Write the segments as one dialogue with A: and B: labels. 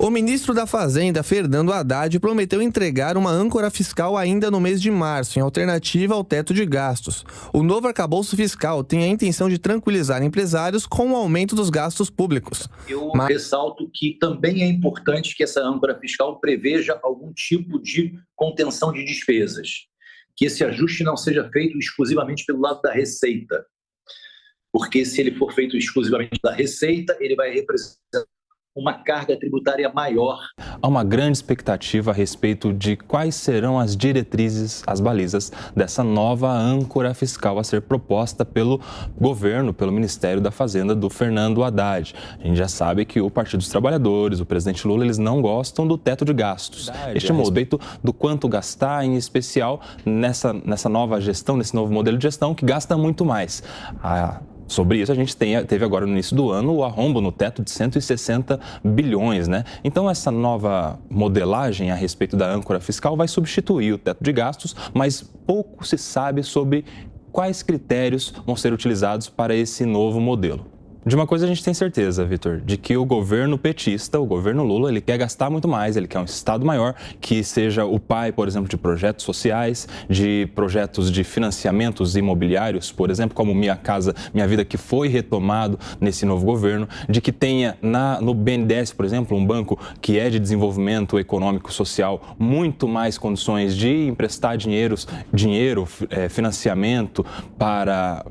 A: O ministro da Fazenda, Fernando Haddad, prometeu entregar uma âncora fiscal ainda no mês de março, em alternativa ao teto de gastos. O novo arcabouço fiscal tem a intenção de tranquilizar empresários com o aumento dos gastos públicos.
B: Eu ressalto que também é importante que essa âncora fiscal preveja algum tipo de contenção de despesas, que esse ajuste não seja feito exclusivamente pelo lado da receita, porque se ele for feito exclusivamente da receita, ele vai representar uma carga tributária maior.
C: Há uma grande expectativa a respeito de quais serão as diretrizes, as balizas dessa nova âncora fiscal a ser proposta pelo governo, pelo Ministério da Fazenda do Fernando Haddad. A gente já sabe que o Partido dos Trabalhadores, o presidente Lula, eles não gostam do teto de gastos. Este é a respeito do quanto gastar, em especial nessa nova gestão, nesse novo modelo de gestão que gasta muito mais. Sobre isso, a gente teve agora no início do ano o arrombo no teto de 160 bilhões, né? Então, essa nova modelagem a respeito da âncora fiscal vai substituir o teto de gastos, mas pouco se sabe sobre quais critérios vão ser utilizados para esse novo modelo. De uma coisa a gente tem certeza, Vitor, de que o governo petista, o governo Lula, ele quer gastar muito mais, ele quer um Estado maior, que seja o pai, por exemplo, de projetos sociais, de projetos de financiamentos imobiliários, por exemplo, como Minha Casa, Minha Vida, que foi retomado nesse novo governo, de que tenha no BNDES, por exemplo, um banco que é de desenvolvimento econômico social, muito mais condições de emprestar dinheiro, financiamento para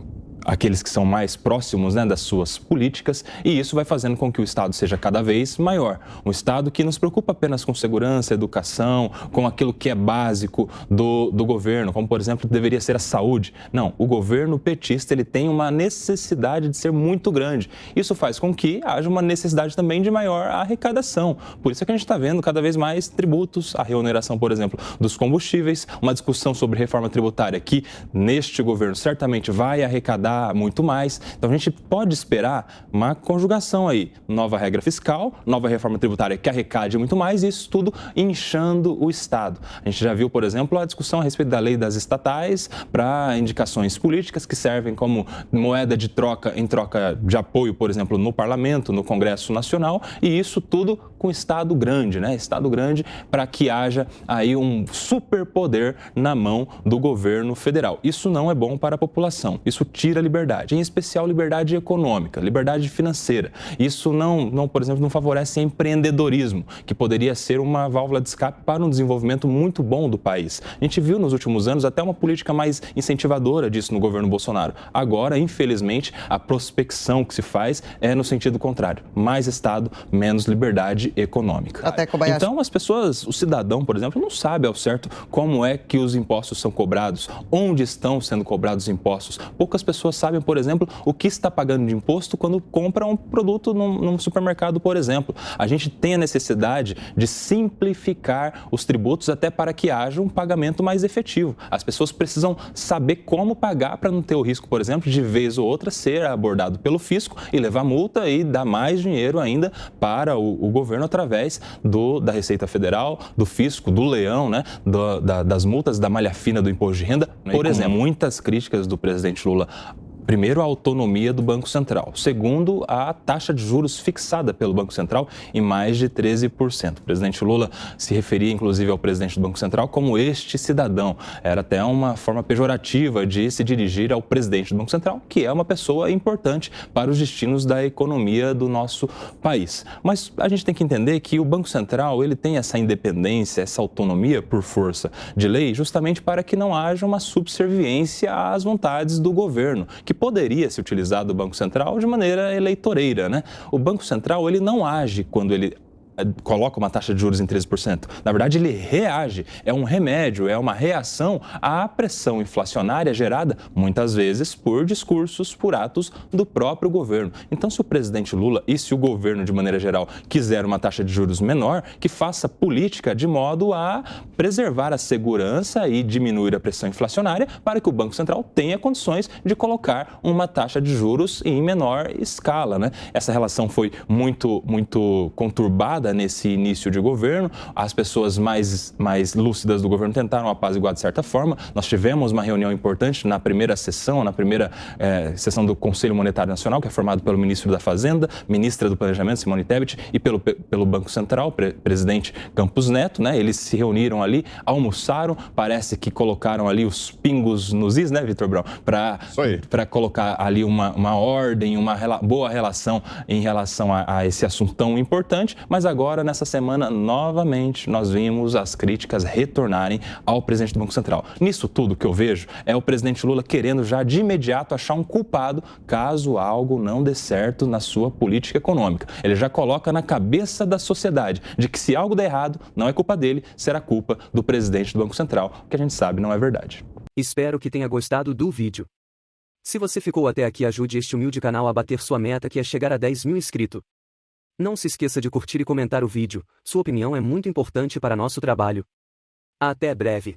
C: aqueles que são mais próximos, né, das suas políticas, e isso vai fazendo com que o Estado seja cada vez maior. Um Estado que não se preocupa apenas com segurança, educação, com aquilo que é básico do governo, como, por exemplo, deveria ser a saúde. Não, o governo petista ele tem uma necessidade de ser muito grande. Isso faz com que haja uma necessidade também de maior arrecadação. Por isso é que a gente está vendo cada vez mais tributos, a reoneração, por exemplo, dos combustíveis, uma discussão sobre reforma tributária que, neste governo, certamente vai arrecadar muito mais. Então, a gente pode esperar uma conjugação aí. Nova regra fiscal, nova reforma tributária que arrecade muito mais e isso tudo inchando o Estado. A gente já viu, por exemplo, a discussão a respeito da lei das estatais para indicações políticas que servem como moeda de troca em troca de apoio, por exemplo, no Parlamento, no Congresso Nacional, e isso tudo com Estado grande, né? Estado grande para que haja aí um superpoder na mão do governo federal. Isso não é bom para a população. Isso tira liberdade, em especial liberdade econômica, liberdade financeira. Isso por exemplo, não favorece empreendedorismo, que poderia ser uma válvula de escape para um desenvolvimento muito bom do país. A gente viu nos últimos anos até uma política mais incentivadora disso no governo Bolsonaro. Agora, infelizmente, a prospecção que se faz é no sentido contrário. Mais Estado, menos liberdade econômica. Então, as pessoas, o cidadão, por exemplo, não sabe ao certo como é que os impostos são cobrados, onde estão sendo cobrados os impostos. Poucas pessoas sabem, por exemplo, o que está pagando de imposto quando compra um produto num supermercado, por exemplo. A gente tem a necessidade de simplificar os tributos até para que haja um pagamento mais efetivo. As pessoas precisam saber como pagar para não ter o risco, por exemplo, de vez ou outra ser abordado pelo fisco e levar multa e dar mais dinheiro ainda para o governo através da Receita Federal, do fisco, do leão, né, das multas, da malha fina do imposto de renda. Por exemplo, muitas críticas do presidente Lula. Primeiro, a autonomia do Banco Central. Segundo, a taxa de juros fixada pelo Banco Central em mais de 13%. O presidente Lula se referia, inclusive, ao presidente do Banco Central como este cidadão. Era até uma forma pejorativa de se dirigir ao presidente do Banco Central, que é uma pessoa importante para os destinos da economia do nosso país. Mas a gente tem que entender que o Banco Central ele tem essa independência, essa autonomia por força de lei, justamente para que não haja uma subserviência às vontades do governo, que poderia se utilizar do Banco Central de maneira eleitoreira, né? O Banco Central, ele não age quando ele coloca uma taxa de juros em 13%. Na verdade, ele reage, é um remédio, é uma reação à pressão inflacionária gerada, muitas vezes, por discursos, por atos do próprio governo. Então, se o presidente Lula e se o governo, de maneira geral, quiser uma taxa de juros menor, que faça política de modo a preservar a segurança e diminuir a pressão inflacionária para que o Banco Central tenha condições de colocar uma taxa de juros em menor escala, né? Essa relação foi muito conturbada apaziguada nesse início de governo. As pessoas mais lúcidas do governo tentaram apaziguar de certa forma. Nós tivemos uma reunião importante na primeira sessão do Conselho Monetário Nacional, que é formado pelo ministro da Fazenda, ministra do Planejamento, Simone Tebet, e pelo Banco Central, presidente Campos Neto, né? Eles se reuniram ali, almoçaram, parece que colocaram ali os pingos nos is, né, Vitor Brown? Para colocar ali uma ordem, uma boa relação em relação a esse assunto tão importante, mas agora, nessa semana, novamente, nós vimos as críticas retornarem ao presidente do Banco Central. Nisso tudo que eu vejo é o presidente Lula querendo já de imediato achar um culpado caso algo não dê certo na sua política econômica. Ele já coloca na cabeça da sociedade de que se algo der errado, não é culpa dele, será culpa do presidente do Banco Central, que a gente sabe não é verdade.
D: Espero que tenha gostado do vídeo. Se você ficou até aqui, ajude este humilde canal a bater sua meta, que é chegar a 10 mil inscritos. Não se esqueça de curtir e comentar o vídeo, sua opinião é muito importante para nosso trabalho. Até breve.